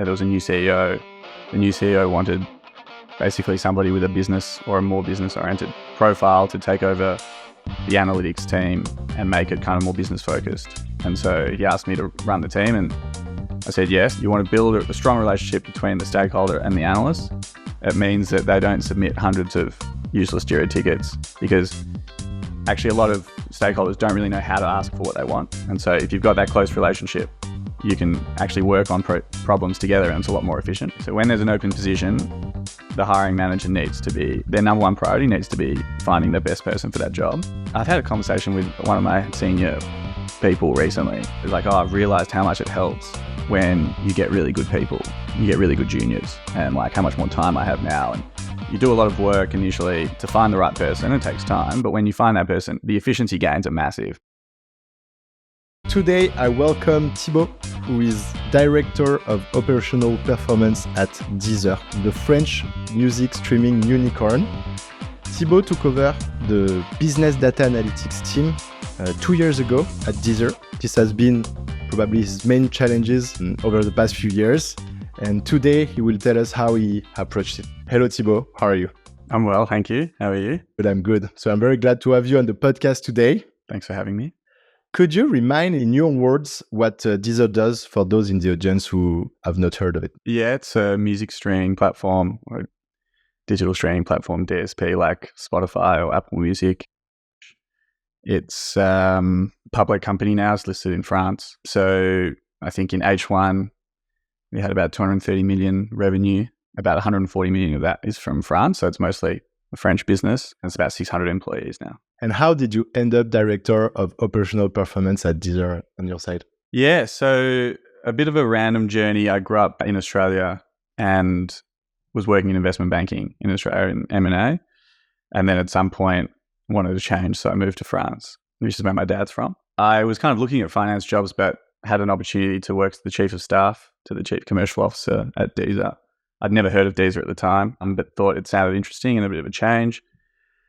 there was a new CEO. The new CEO wanted basically somebody with a business or a more business-oriented profile to take over the analytics team and make it kind of more business-focused. And so he asked me to run the team, and I said yes. You want to build a strong relationship between the stakeholder and the analyst. It means that they don't submit hundreds of useless Jira tickets, because actually a lot of stakeholders don't really know how to ask for what they want. And so if you've got that close relationship, you can actually work on problems together, and it's a lot more efficient. So when there's an open position, the hiring manager needs to be, their number one priority needs to be finding the best person for that job. I've had a conversation with one of my senior people recently. It's like, I've realized how much it helps when you get really good people, you get really good juniors, and like how much more time I have now. And you do a lot of work initially to find the right person. It takes time, but when you find that person, the efficiency gains are massive. Today, I welcome Thibault, who is Director of Operational Performance at Deezer, the French music streaming unicorn. Thibault took over the business data analytics team 2 years ago at Deezer. This has been probably his main challenges over the past few years. And today, he will tell us how he approached it. Hello, Thibault. How are you? I'm well, thank you. How are you? Good, I'm good. So I'm very glad to have you on the podcast today. Thanks for having me. Could you remind in your words what Deezer does for those in the audience who have not heard of it? Yeah, it's a music streaming platform, or digital streaming platform, DSP, like Spotify or Apple Music. It's a public company now. It's listed in France. So I think in H1, we had about 230 million revenue. About 140 million of that is from France. So it's mostly a French business. And it's about 600 employees now. And how did you end up Director of Operational Performance at Deezer on your side? Yeah, so a bit of a random journey. I grew up in Australia and was working in investment banking in Australia in M&A. And then at some point wanted to change. So I moved to France, which is where my dad's from. I was kind of looking at finance jobs, but had an opportunity to work as the chief of staff to the chief commercial officer at Deezer. I'd never heard of Deezer at the time, but thought it sounded interesting and a bit of a change.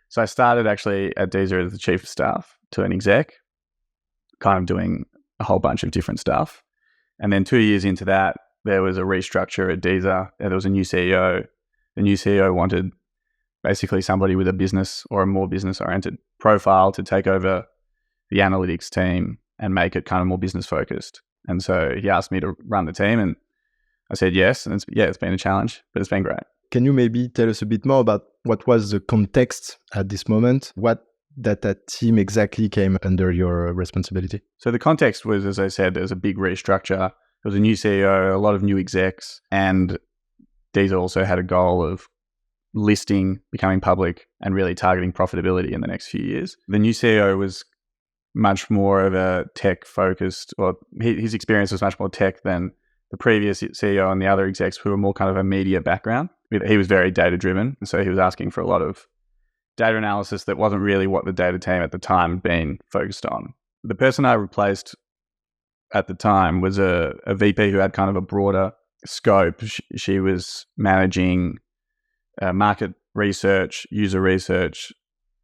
So I started actually at Deezer as the chief of staff to an exec, kind of doing a whole bunch of different stuff. And then 2 years into that, there was a restructure at Deezer. There was a new CEO. The new CEO wanted basically somebody with a business or a more business-oriented profile to take over the analytics team and make it kind of more business-focused. And so he asked me to run the team, and I said yes. And it's been a challenge, but it's been great. Can you maybe tell us a bit more about what was the context at this moment? What that team exactly came under your responsibility? So the context was, as I said, there's a big restructure. There was a new CEO, a lot of new execs, and Deezer also had a goal of listing, becoming public, and really targeting profitability in the next few years. The new CEO was much more of a tech-focused, or his experience was much more tech than the previous CEO and the other execs, who were more kind of a media background. He was very data-driven, and so he was asking for a lot of data analysis that wasn't really what the data team at the time had been focused on. The person I replaced at the time was a VP who had kind of a broader scope. She was managing market research, user research,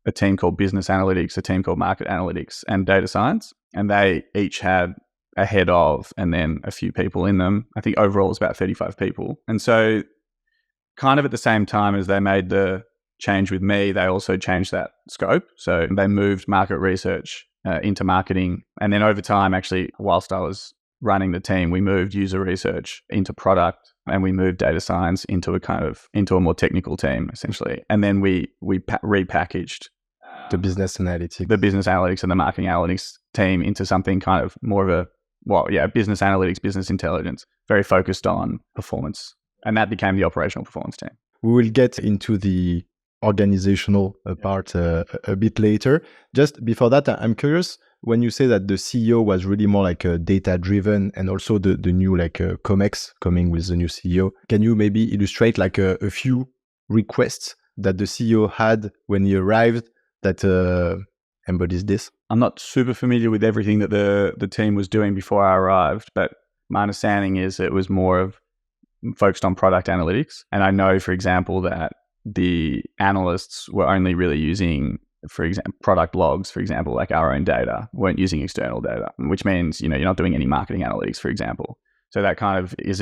a team called business analytics, a team called market analytics, and data science. And they each had a head of, and then a few people in them. I think overall it was about 35 people. And so kind of at the same time as they made the change with me, they also changed that scope. So they moved market research into marketing. And then over time, actually, whilst I was running the team, we moved user research into product, and we moved data science into a more technical team, essentially. And then we repackaged the business analytics and the marketing analytics team into something kind of more of business analytics, business intelligence, very focused on performance. And that became the operational performance team. We will get into the organizational part a bit later. Just before that, I'm curious, when you say that the CEO was really more like a data-driven, and also the new COMEX coming with the new CEO, can you maybe illustrate like a few requests that the CEO had when he arrived that embodies this? I'm not super familiar with everything that the team was doing before I arrived, but my understanding is it was more of focused on product analytics. And I know, for example, that the analysts were only really using, for example, product logs, for example, like our own data, weren't using external data, which means, you're not doing any marketing analytics, for example. So that kind of is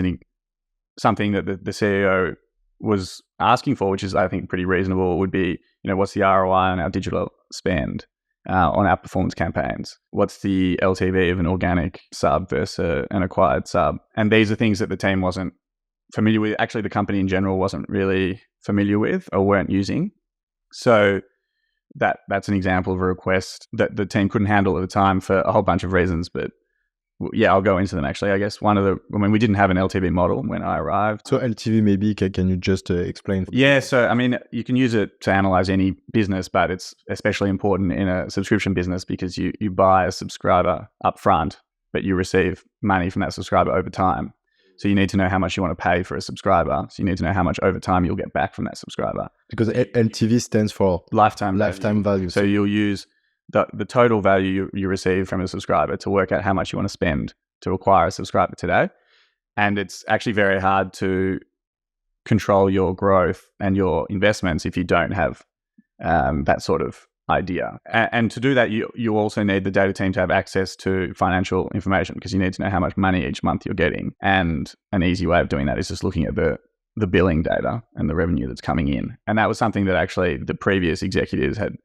something that the CEO was asking for, which is, I think, pretty reasonable, would be, what's the ROI on our digital spend, on our performance campaigns? What's the LTV of an organic sub versus an acquired sub? And these are things that the team wasn't familiar with. Actually, the company in general wasn't really familiar with or weren't using. So that's an example of a request that the team couldn't handle at the time for a whole bunch of reasons. But yeah, I'll go into them actually. I guess we didn't have an LTV model when I arrived. So LTV, maybe can you just explain? Yeah, so you can use it to analyze any business, but it's especially important in a subscription business because you buy a subscriber up front, but you receive money from that subscriber over time. So you need to know how much you want to pay for a subscriber. So you need to know how much over time you'll get back from that subscriber. Because LTV stands for lifetime value. So you'll use the total value you receive from a subscriber to work out how much you want to spend to acquire a subscriber today. And it's actually very hard to control your growth and your investments if you don't have that sort of idea. And to do that, you also need the data team to have access to financial information because you need to know how much money each month you're getting. And an easy way of doing that is just looking at the billing data and the revenue that's coming in. And that was something that actually the previous executives had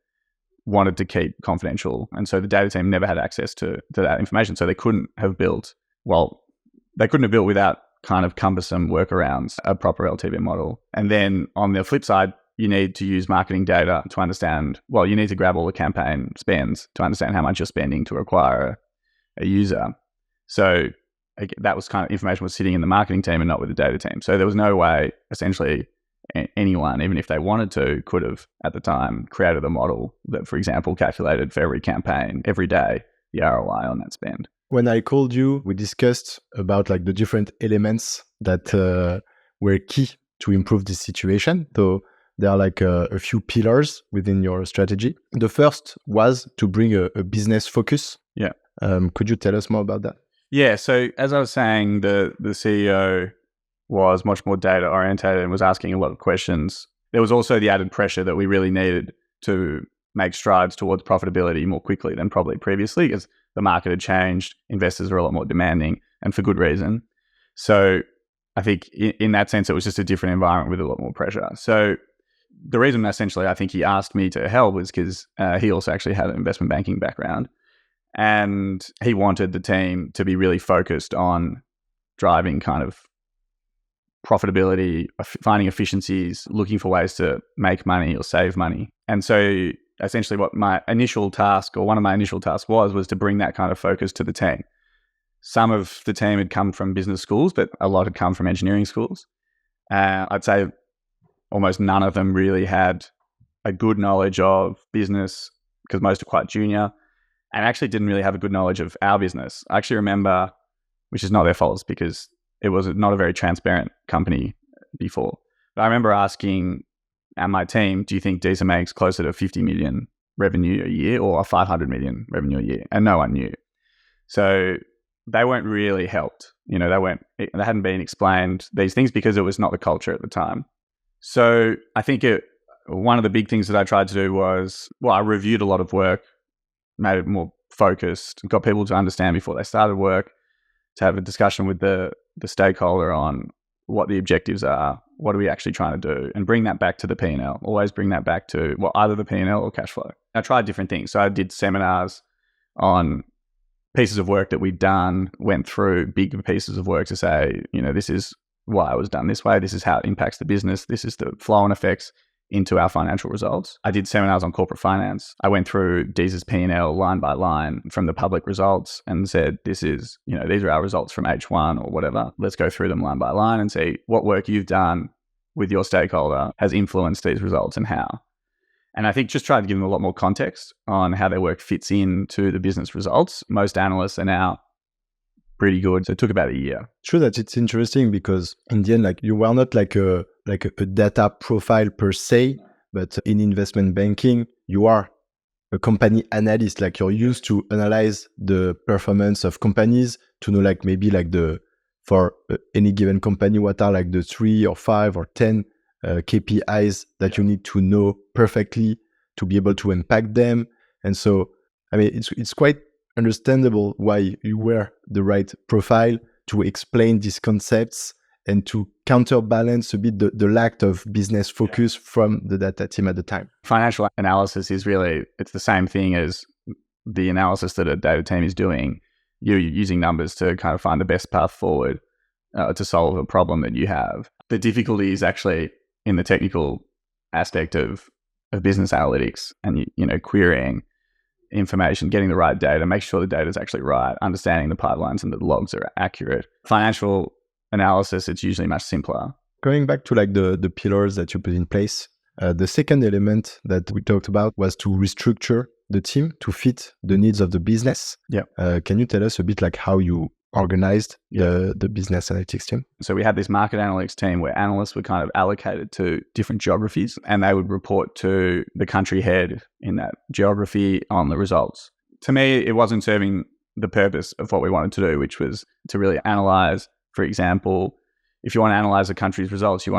wanted to keep confidential. And so the data team never had access to that information. So they couldn't have built without kind of cumbersome workarounds a proper LTV model. And then on the flip side, you need to use marketing data to understand, you need to grab all the campaign spends to understand how much you're spending to acquire a user. So that was kind of information was sitting in the marketing team and not with the data team. So there was no way, essentially, anyone, even if they wanted to, could have at the time created a model that, for example, calculated for every campaign, every day, the ROI on that spend. When I called you, we discussed about the different elements that were key to improve this situation. So there are a few pillars within your strategy. The first was to bring a business focus. Yeah. Could you tell us more about that? Yeah. So as I was saying, the CEO was much more data orientated and was asking a lot of questions. There was also the added pressure that we really needed to make strides towards profitability more quickly than probably previously because the market had changed. Investors are a lot more demanding and for good reason. So I think in that sense, it was just a different environment with a lot more pressure. So the reason essentially I think he asked me to help was because he also actually had an investment banking background and he wanted the team to be really focused on driving kind of profitability, finding efficiencies, looking for ways to make money or save money. And so essentially what my initial task, or one of my initial tasks was to bring that kind of focus to the team. Some of the team had come from business schools, but a lot had come from engineering schools. I'd say almost none of them really had a good knowledge of business because most are quite junior and actually didn't really have a good knowledge of our business. I actually remember, which is not their fault because it was not a very transparent company before. But I remember asking my team, do you think Deezer makes closer to 50 million revenue a year or 500 million revenue a year? And no one knew. So they weren't really helped. They hadn't been explained these things because it was not the culture at the time. So I think one of the big things that I tried to do was, I reviewed a lot of work, made it more focused, got people to understand before they started work, to have a discussion with the stakeholder on what the objectives are, what are we actually trying to do, and bring that back to the P&L. Always bring that back to either the P&L or cash flow. I tried different things. So I did seminars on pieces of work that we'd done, went through big pieces of work to say, this is why it was done this way. This is how it impacts the business. This is the flow-on effects into our financial results. I did seminars on corporate finance. I went through Deezer's P&L line by line from the public results and said, these are our results from H1 or whatever. Let's go through them line by line and see what work you've done with your stakeholder has influenced these results and how. And I think just try to give them a lot more context on how their work fits into the business results. Most analysts are now pretty good. So it took about a year. True that it's interesting because in the end, you were not like a data profile per se, but in investment banking, you are a company analyst. You're used to analyze the performance of companies to know for any given company, what are the 3 or 5 or 10 KPIs that you need to know perfectly to be able to impact them. And so, it's quite understandable why you were the right profile to explain these concepts and to counterbalance a bit the lack of business focus from the data team at the time? Financial analysis is really, it's the same thing as the analysis that a data team is doing. You're using numbers to kind of find the best path forward to solve a problem that you have. The difficulty is actually in the technical aspect of business analytics and, querying information, getting the right data, make sure the data is actually right, understanding the pipelines and the logs are accurate. Financial analysis, it's usually much simpler. Going back to like the pillars that you put in place, the second element that we talked about was to restructure the team to fit the needs of the business. Yeah. Can you tell us a bit like how you organized the business analytics team? So we had this market analytics team where analysts were kind of allocated to different geographies and they would report to the country head in that geography on the results. To me, it wasn't serving the purpose of what we wanted to do, which was to really analyze. For example, if you want to analyze a country's results, you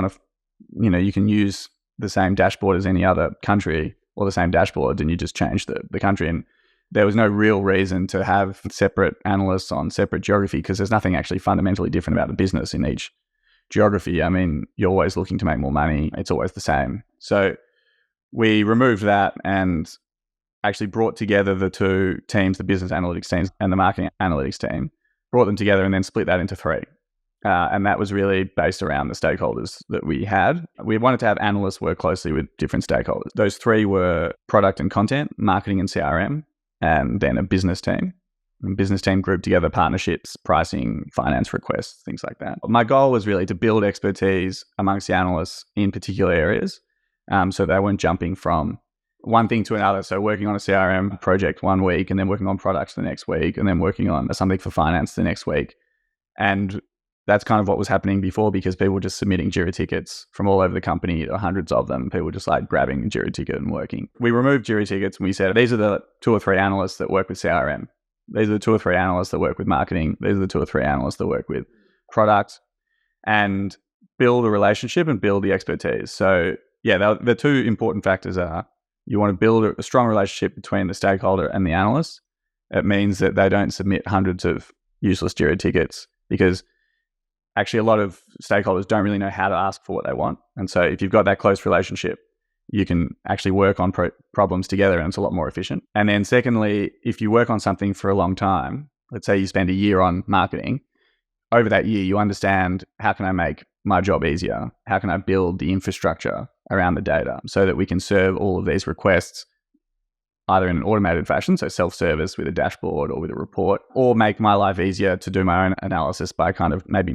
can use the same dashboard as any other country or the same dashboard and you just change the country. And there was no real reason to have separate analysts on separate geography because there's nothing actually fundamentally different about the business in each geography. I mean, you're always looking to make more money. It's always the same. So we removed that and actually brought together the two teams, the business analytics teams and the marketing analytics team, brought them together and then split that into three. And that was really based around the stakeholders that we had. We wanted to have analysts work closely with different stakeholders. Those three were product and content, marketing and CRM, and then a business team. And business team grouped together partnerships, pricing, finance requests, things like that. My goal was really to build expertise amongst the analysts in particular areas so they weren't jumping from one thing to another. So working on a CRM project one week and then working on products the next week and then working on something for finance the next week. And that's kind of what was happening before because people were just submitting JIRA tickets from all over the company, hundreds of them. People were just like grabbing a JIRA ticket and working. We removed JIRA tickets and we said, these are the 2 or 3 analysts that work with CRM. These are the 2 or 3 analysts that work with marketing. These are the 2 or 3 analysts that work with product and build a relationship and build the expertise. So yeah, the 2 important factors are you want to build a strong relationship between the stakeholder and the analyst. It means that they don't submit hundreds of useless JIRA tickets because actually a lot of stakeholders don't really know how to ask for what they want. And so if you've got that close relationship, you can actually work on problems together and it's a lot more efficient. And then secondly, if you work on something for a long time, let's say you spend a year on marketing, over that year, you understand how can I make my job easier? How can I build the infrastructure around the data so that we can serve all of these requests either in an automated fashion, so self-service with a dashboard or with a report, or make my life easier to do my own analysis by kind of maybe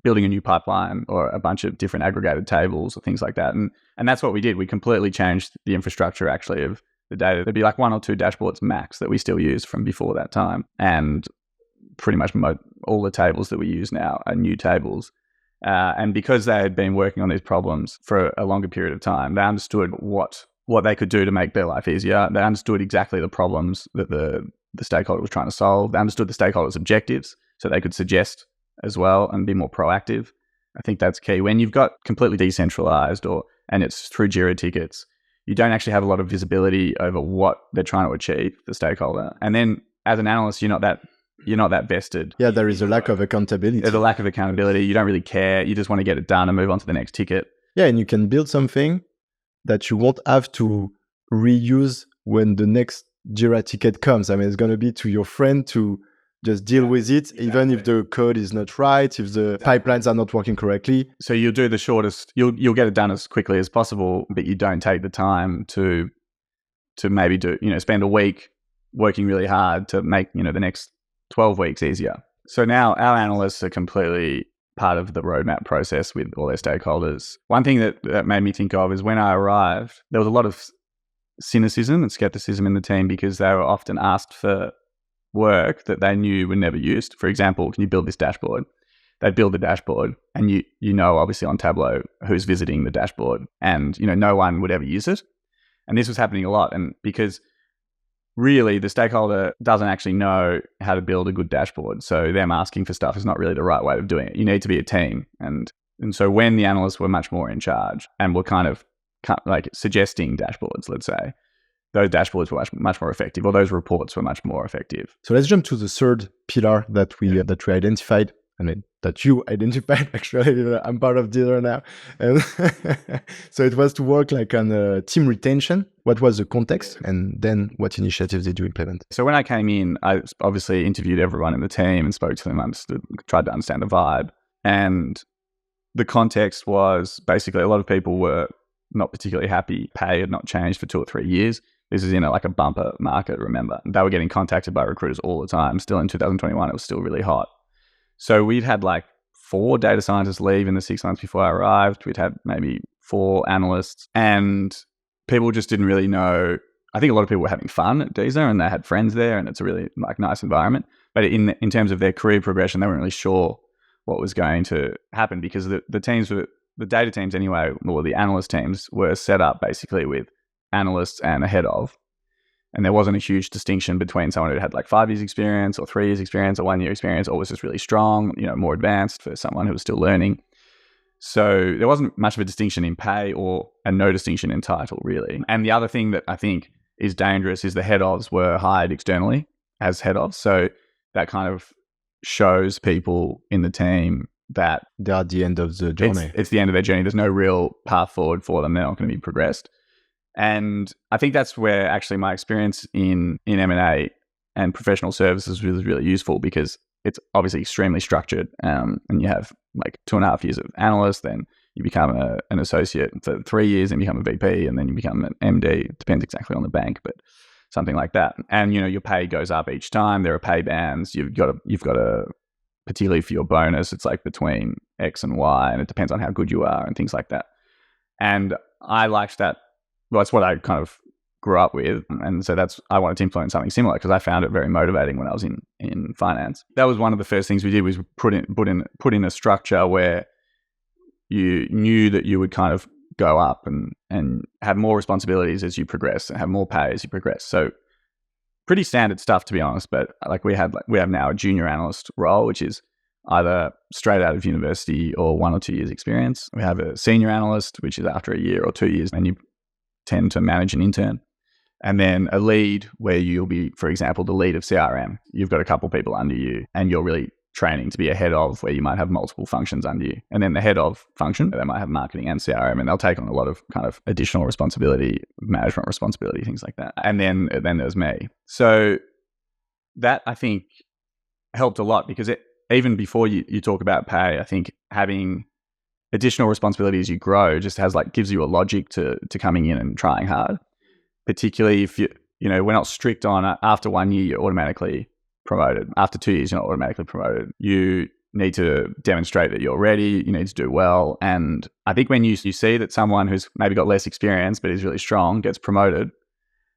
building a new pipeline or a bunch of different aggregated tables or things like that. And that's what we did. We completely changed the infrastructure actually of the data. There'd be like 1 or 2 dashboards max that we still use from before that time. And pretty much all the tables that we use now are new tables. And because they had been working on these problems for a longer period of time, they understood what they could do to make their life easier. They understood exactly the problems that the stakeholder was trying to solve. They understood the stakeholder's objectives so they could suggest as well and be more proactive. I think that's key. When you've got completely decentralized and it's through JIRA tickets, you don't actually have a lot of visibility over what they're trying to achieve, the stakeholder. And then as an analyst, you're not that vested. Yeah, there is a lack of accountability. There's a lack of accountability. You don't really care. You just want to get it done and move on to the next ticket. Yeah, and you can build something that you won't have to reuse when the next JIRA ticket comes. I mean, it's going to be to your friend to just deal with it, exactly. Even if the code is not right, if the pipelines are not working correctly. So you'll do the shortest, you'll get it done as quickly as possible, but you don't take the time to maybe spend a week working really hard to make, the next 12 weeks easier. So now our analysts are completely part of the roadmap process with all their stakeholders. One thing that made me think of is when I arrived, there was a lot of cynicism and skepticism in the team because they were often asked for work that they knew were never used. For example, can you build this dashboard? They'd build the dashboard and obviously on Tableau who's visiting the dashboard and no one would ever use it. And this was happening a lot. And because really the stakeholder doesn't actually know how to build a good dashboard. So them asking for stuff is not really the right way of doing it. You need to be a team. And so when the analysts were much more in charge and were kind of like suggesting dashboards, let's say, those dashboards were much more effective, or those reports were much more effective. So let's jump to the third pillar that we identified I mean, that you identified. Actually, I'm part of Deezer now. And so it was to work like on team retention. What was the context? And then what initiatives did you implement? So when I came in, I obviously interviewed everyone in the team and spoke to them, tried to understand the vibe. And the context was basically a lot of people were not particularly happy. Pay had not changed for 2 or 3 years. This is in like a bumper market, remember. They were getting contacted by recruiters all the time. Still in 2021, it was still really hot. So we'd had like 4 data scientists leave in the 6 months before I arrived. We'd had maybe 4 analysts, and people just didn't really know. I think a lot of people were having fun at Deezer and they had friends there and it's a really like nice environment. But in terms of their career progression, they weren't really sure what was going to happen because the teams were, the data teams anyway, or the analyst teams were set up basically with analysts and a head of. And there wasn't a huge distinction between someone who had like 5 years experience or 3 years experience or 1 year experience, or was just really strong, more advanced for someone who was still learning. So there wasn't much of a distinction in pay and no distinction in title really. And the other thing that I think is dangerous is the head ofs were hired externally as head ofs. So that kind of shows people in the team that they're at the end of the journey. It's the end of their journey. There's no real path forward for them. They're not going to be progressed. And I think that's where actually my experience in M&A and professional services was really useful because it's obviously extremely structured. And you have like 2.5 years of analyst, then you become an associate for 3 years and become a VP, and then you become an MD. It depends exactly on the bank, but something like that. And your pay goes up each time. There are pay bands. You've got a particularly for your bonus, it's like between X and Y, and it depends on how good you are and things like that. And I liked that. Well, that's what I kind of grew up with. And so I wanted to implement something similar because I found it very motivating when I was in finance. That was one of the first things we did, was put in a structure where you knew that you would kind of go up and have more responsibilities as you progress and have more pay as you progress. So pretty standard stuff, to be honest. But like we have now a junior analyst role, which is either straight out of university or 1 or 2 years experience. We have a senior analyst, which is after 1 year or 2 years, and you tend to manage an intern. And then a lead, where you'll be, for example, the lead of CRM. You've got a couple people under you and you're really training to be a head of, where you might have multiple functions under you. And then the head of function, they might have marketing and CRM, and they'll take on a lot of kind of additional responsibility, management responsibility, things like that. And then there's me. So that I think helped a lot, because even before you talk about pay, I think having additional responsibility as you grow just gives you a logic to coming in and trying hard. Particularly if we're not strict on after 1 year you're automatically promoted. After 2 years you're not automatically promoted. You need to demonstrate that you're ready. You need to do well. And I think when you see that someone who's maybe got less experience but is really strong gets promoted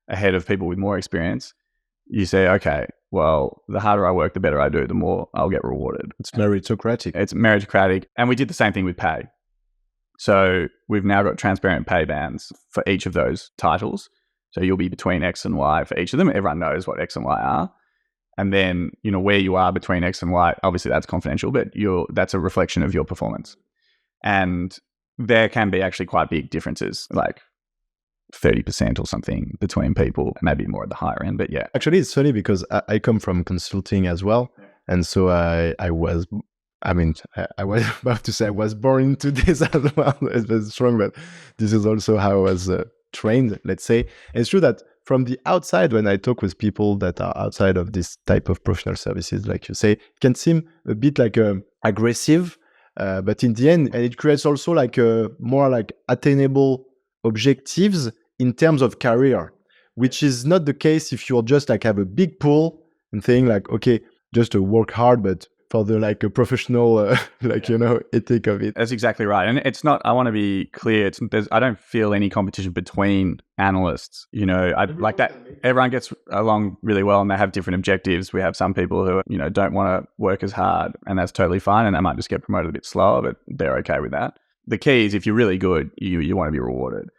ahead of people with more experience, you say, okay, well, the harder I work, the better I do, the more I'll get rewarded. It's meritocratic. It's meritocratic. And we did the same thing with pay. So we've now got transparent pay bands for each of those titles. So you'll be between X and Y for each of them. Everyone knows what X and Y are. And then, where you are between X and Y, obviously that's confidential, but that's a reflection of your performance. And there can be actually quite big differences, like 30% or something between people, maybe more at the higher end, but yeah. Actually, it's funny because I come from consulting as well. And so I was about to say I was born into this as well. It's very strong, but this is also how I was trained, let's say. And it's true that from the outside, when I talk with people that are outside of this type of professional services, like you say, it can seem a bit like aggressive, but in the end, and it creates also like more like attainable objectives in terms of career, which is not the case if you're just like have a big pool and saying like, okay, just work hard, but for the like a professional ethic of it. That's exactly right. And it's not, I want to be clear, I don't feel any competition between analysts. I like that everyone gets along really well and they have different objectives. We have some people who don't want to work as hard, and that's totally fine, and they might just get promoted a bit slower, but they're okay with that. The key is if you're really good, you want to be rewarded.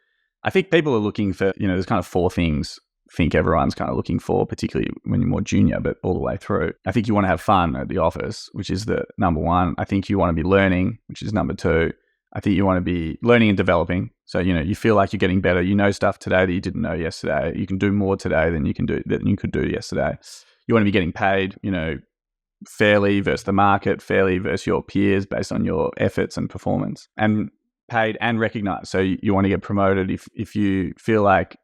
I think people are looking for, there's kind of 4 things I think everyone's kind of looking for, particularly when you're more junior, but all the way through. I think you want to have fun at the office, which is the number 1. I think you want to be learning, which is number 2. I think you want to be learning and developing. So, you feel like you're getting better. You know stuff today that you didn't know yesterday. You can do more today than you could do yesterday. You want to be getting paid, fairly versus the market, fairly versus your peers based on your efforts and performance, and paid and recognized. So you want to get promoted if you feel like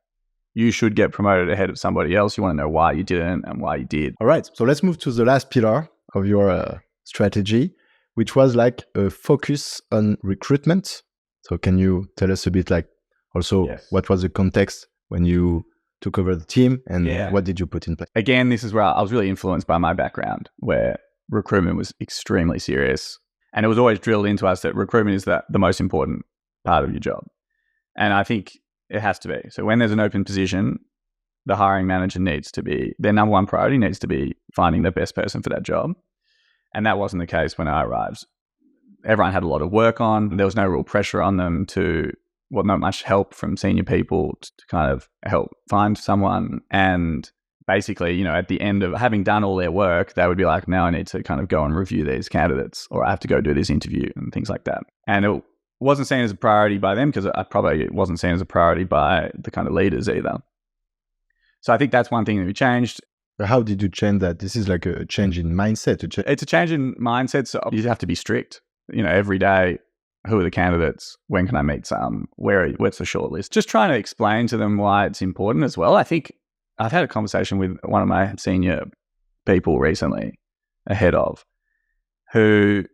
you should get promoted ahead of somebody else. You want to know why you didn't and why you did. All right. So let's move to the last pillar of your strategy, which was like a focus on recruitment. So can you tell us a bit like also what was the context when you took over the team and what did you put in place? Again, this is where I was really influenced by my background, where recruitment was extremely serious. And it was always drilled into us that recruitment is the most important part of your job. And I think it has to be. So when there's an open position, the hiring manager needs to be, their number one priority needs to be finding the best person for that job. And that wasn't the case when I arrived. Everyone had a lot of work on. There was no real pressure on them not much help from senior people to kind of help find someone. And basically, at the end of having done all their work, they would be like, now I need to kind of go and review these candidates, or I have to go do this interview and things like that. And it wasn't seen as a priority by them because it wasn't seen as a priority by the kind of leaders either. So I think that's one thing that we changed. How did you change that? This is like a change in mindset. It's a change in mindset. So you have to be strict, every day. Who are the candidates? When can I meet some? What's the short list? Just trying to explain to them why it's important as well. I think I've had a conversation with one of my senior people recently, a head of, who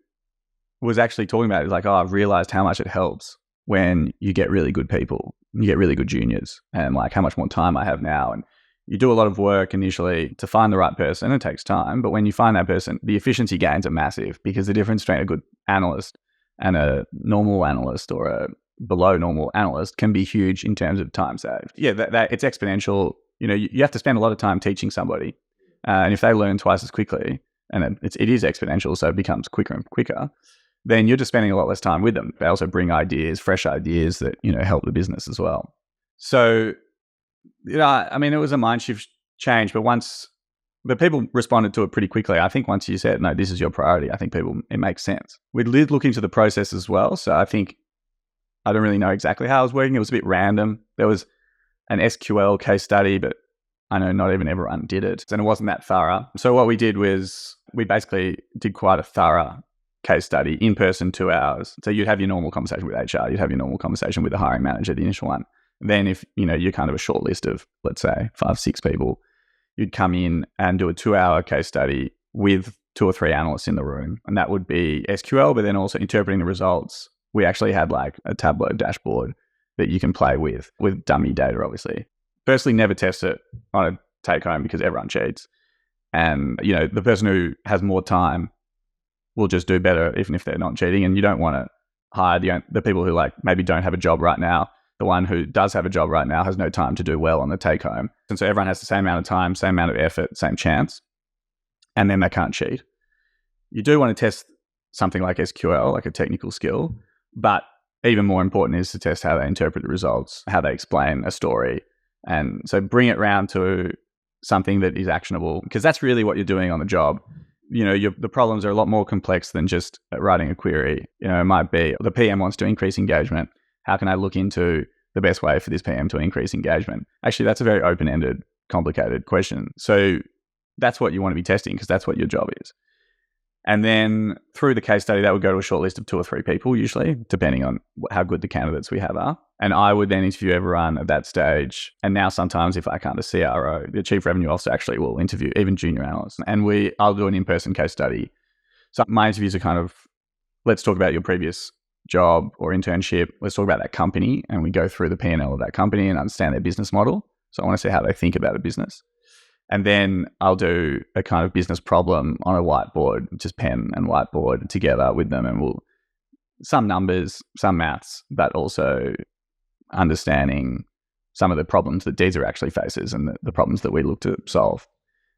was actually talking about it. He's like, I've realized how much it helps when you get really good people, you get really good juniors, and like how much more time I have now. And you do a lot of work initially to find the right person. It takes time. But when you find that person, the efficiency gains are massive, because the difference between a good analyst and a normal analyst or a below normal analyst can be huge in terms of time saved. Yeah, that it's exponential. You have to spend a lot of time teaching somebody. And if they learn twice as quickly, and it is exponential, so it becomes quicker and quicker, then you're just spending a lot less time with them. They also bring ideas, fresh ideas that, help the business as well. So, it was a mind shift change, but people responded to it pretty quickly. I think once you said, no, this is your priority, I think it makes sense. We did look into the process as well. So I think, I don't really know exactly how it was working. It was a bit random. There was an SQL case study, but I know not even everyone did it. And it wasn't that thorough. So what we did was we basically did quite a thorough case study in person, 2 hours. So you'd have your normal conversation with HR, you'd have your normal conversation with the hiring manager, the initial one. Then if, you're kind of a short list of, let's say, 5-6 people, you'd come in and do a 2-hour case study with 2 or 3 analysts in the room. And that would be SQL, but then also interpreting the results. We actually had like a Tableau dashboard that you can play with dummy data, obviously. Personally, never test it on a take home because everyone cheats. And, the person who has more time will just do better even if they're not cheating. And you don't want to hire the people who like maybe don't have a job right now. The one who does have a job right now has no time to do well on the take home. And so everyone has the same amount of time, same amount of effort, same chance, and then they can't cheat. You do want to test something like SQL, like a technical skill, but even more important is to test how they interpret the results, how they explain a story. And so bring it round to something that is actionable, because that's really what you're doing on the job. The problems are a lot more complex than just writing a query. It might be the PM wants to increase engagement. How can I look into the best way for this PM to increase engagement? Actually, that's a very open-ended, complicated question. So that's what you want to be testing, because that's what your job is. And then through the case study, that would go to a short list of 2 or 3 people, usually, depending on how good the candidates we have are. And I would then interview everyone at that stage. And now sometimes if I can't, a CRO, the chief revenue officer actually will interview even junior analysts. And I'll do an in-person case study. So my interviews are kind of, let's talk about your previous job or internship. Let's talk about that company. And we go through the P&L of that company and understand their business model. So I want to see how they think about a business. And then I'll do a kind of business problem on a whiteboard, just pen and whiteboard together with them. And some numbers, some maths, but also understanding some of the problems that Deezer actually faces and the problems that we look to solve,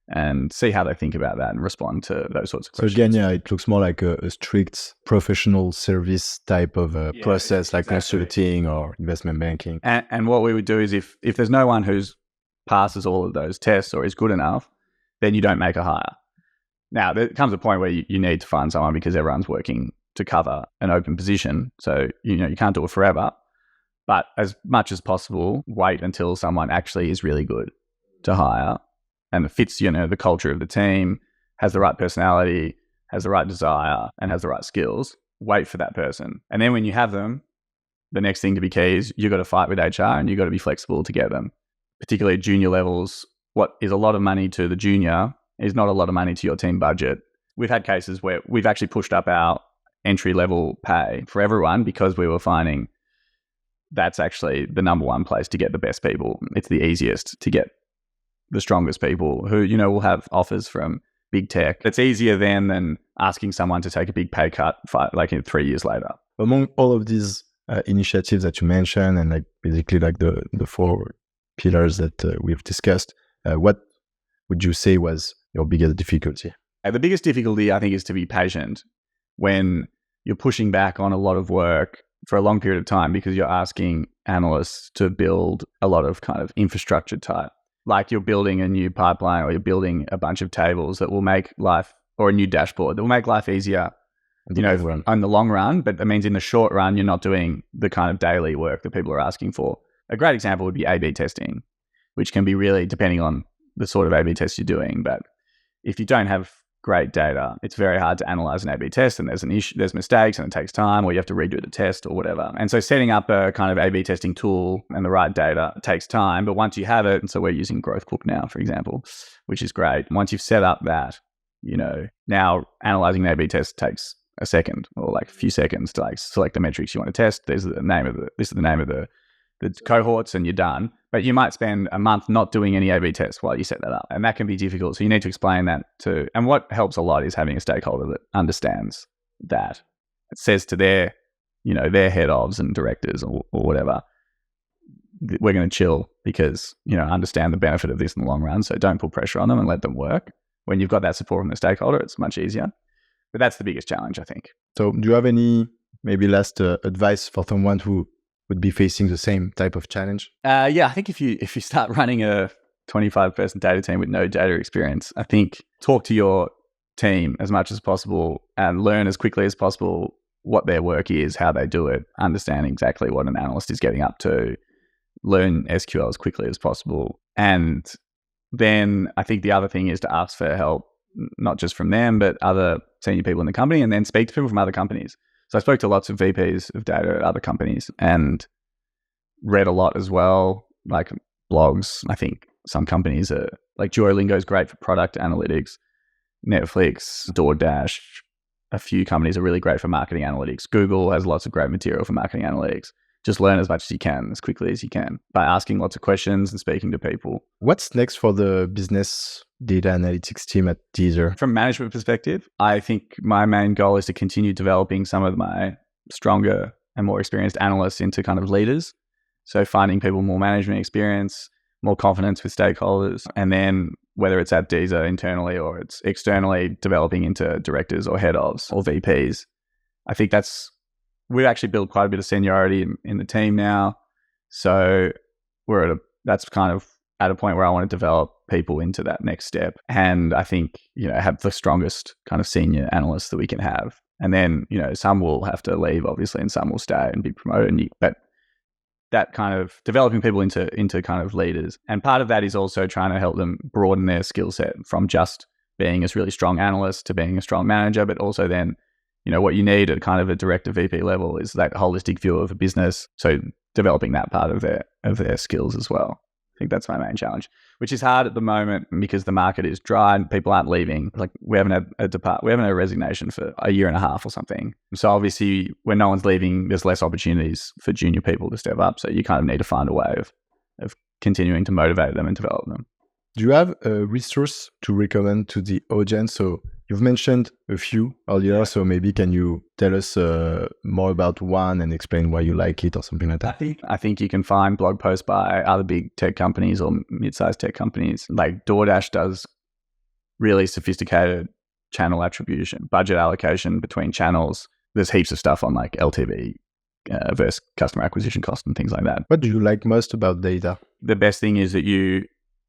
and see how they think about that and respond to those sorts of questions. So again, it looks more like a strict professional service type of process, like consulting or investment banking. And what we would do is if there's no one who's passes all of those tests or is good enough, then you don't make a hire. Now, there comes a point where you need to find someone because everyone's working to cover an open position. So, you can't do it forever. But as much as possible, wait until someone actually is really good to hire and it fits, the culture of the team, has the right personality, has the right desire, and has the right skills. Wait for that person. And then when you have them, the next thing to be key is you've got to fight with HR and you've got to be flexible to get them. Particularly at junior levels, what is a lot of money to the junior is not a lot of money to your team budget. We've had cases where we've actually pushed up our entry-level pay for everyone because we were finding that's actually the number one place to get the best people. It's the easiest to get the strongest people who, will have offers from big tech. It's easier then than asking someone to take a big pay cut 3 years later. Among all of these initiatives that you mentioned and basically the 4 pillars that we've discussed, what would you say was your biggest difficulty? The biggest difficulty, I think, is to be patient when you're pushing back on a lot of work for a long period of time because you're asking analysts to build a lot of kind of infrastructure type. Like you're building a new pipeline or you're building a bunch of tables that will make life, or a new dashboard that will make life easier, in the long run. But that means in the short run, you're not doing the kind of daily work that people are asking for. A great example would be A/B testing, which can be really depending on the sort of A/B test you're doing. But if you don't have great data, it's very hard to analyze an A/B test, and there's an issue, there's mistakes, and it takes time, or you have to redo the test or whatever. And so setting up a kind of A/B testing tool and the right data takes time, but once you have it, and so we're using Growthbook now, for example, which is great. Once you've set up that, now analyzing an A/B test takes a second or a few seconds to select the metrics you want to test. This is the name of the cohorts, and you're done. But you might spend a month not doing any A/B tests while you set that up. And that can be difficult. So you need to explain that and what helps a lot is having a stakeholder that understands that. It says to their head ofs and directors or whatever, we're going to chill because, understand the benefit of this in the long run. So don't put pressure on them and let them work. When you've got that support from the stakeholder, it's much easier. But that's the biggest challenge, I think. So do you have any maybe last advice for someone who would be facing the same type of challenge? I think if you start running a 25-person data team with no data experience, I think talk to your team as much as possible and learn as quickly as possible what their work is, how they do it, understand exactly what an analyst is getting up to, learn SQL as quickly as possible. And then I think the other thing is to ask for help, not just from them, but other senior people in the company, and then speak to people from other companies. So I spoke to lots of VPs of data at other companies and read a lot as well, like blogs. I think some companies are Duolingo is great for product analytics. Netflix, DoorDash, a few companies are really great for marketing analytics. Google has lots of great material for marketing analytics. Just learn as much as you can, as quickly as you can, by asking lots of questions and speaking to people. What's next for the business data analytics team at Deezer? From a management perspective, I think my main goal is to continue developing some of my stronger and more experienced analysts into kind of leaders. So finding people more management experience, more confidence with stakeholders, and then whether it's at Deezer internally or it's externally, developing into directors or head ofs or VPs. I think we've actually built quite a bit of seniority in the team now. So that's kind of at a point where I want to develop people into that next step. And I think, have the strongest kind of senior analysts that we can have. And then, some will have to leave, obviously, and some will stay and be promoted. But that kind of developing people into kind of leaders. And part of that is also trying to help them broaden their skill set from just being a really strong analyst to being a strong manager, but also then, what you need at kind of a director VP level is that holistic view of a business. So developing that part of their skills as well. I think that's my main challenge, which is hard at the moment because the market is dry and people aren't leaving. We haven't had a resignation for a year and a half or something. So obviously when no one's leaving, there's less opportunities for junior people to step up. So you kind of need to find a way of continuing to motivate them and develop them. Do you have a resource to recommend to the audience? So you've mentioned a few earlier, so maybe can you tell us more about one and explain why you like it or something like that? I think you can find blog posts by other big tech companies or mid-sized tech companies. Like DoorDash does really sophisticated channel attribution, budget allocation between channels. There's heaps of stuff on LTV versus customer acquisition cost and things like that. What do you like most about data? The best thing is that you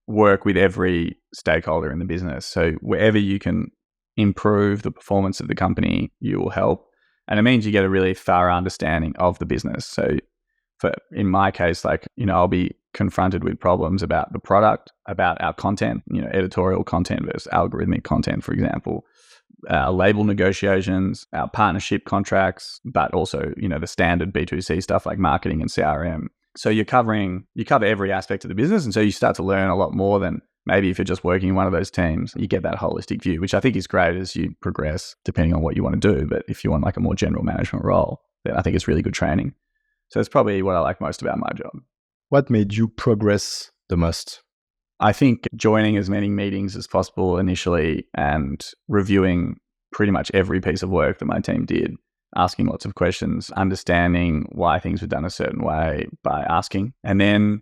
work with every stakeholder in the business. So wherever you can improve the performance of the company, you will help. And it means you get a really thorough understanding of the business. So in my case, I'll be confronted with problems about the product, about our content, editorial content versus algorithmic content, for example, our label negotiations, our partnership contracts, but also, the standard B2C stuff like marketing and CRM. So you cover every aspect of the business. And so you start to learn a lot more than maybe if you're just working in one of those teams. You get that holistic view, which I think is great as you progress, depending on what you want to do. But if you want like a more general management role, then I think it's really good training. So that's probably what I like most about my job. What made you progress the most? I think joining as many meetings as possible initially and reviewing pretty much every piece of work that my team did, asking lots of questions, understanding why things were done a certain way by asking. And then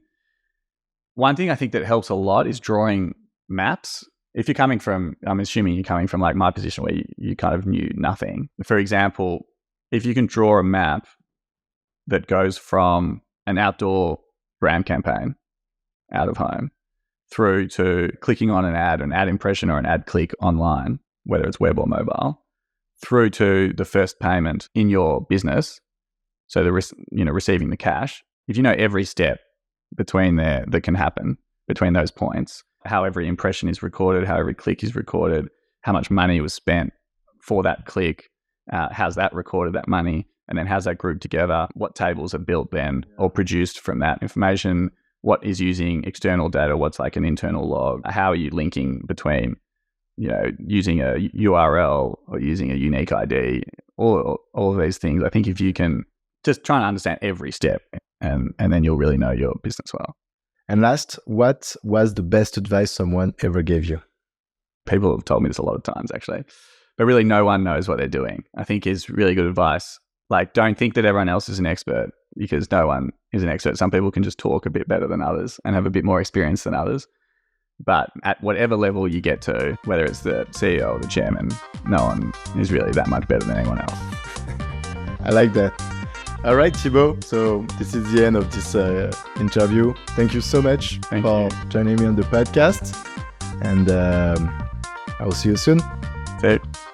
one thing I think that helps a lot is drawing maps. If you're coming from, I'm assuming you're coming from like my position where you kind of knew nothing. For example, if you can draw a map that goes from an outdoor brand campaign out of home through to clicking on an ad impression or an ad click online, whether it's web or mobile, through to the first payment in your business, so receiving the cash. If you know every step between there that can happen between those points, how every impression is recorded, how every click is recorded, how much money was spent for that click, how's that recorded, that money, and then how's that grouped together, what tables are built then or produced from that information, what is using external data, what's like an internal log, how are you linking between, using a URL or using a unique ID, all of these things. I think if you can just try and understand every step and then you'll really know your business well. And last, what was the best advice someone ever gave you? People have told me this a lot of times actually, but really no one knows what they're doing, I think is really good advice. Like, don't think that everyone else is an expert, because no one is an expert. Some people can just talk a bit better than others and have a bit more experience than others. But at whatever level you get to, whether it's the CEO or the chairman, no one is really that much better than anyone else. I like that. All right, Thibault. So this is the end of this interview. Thank you so much for joining me on the podcast. And I will see you soon. See you.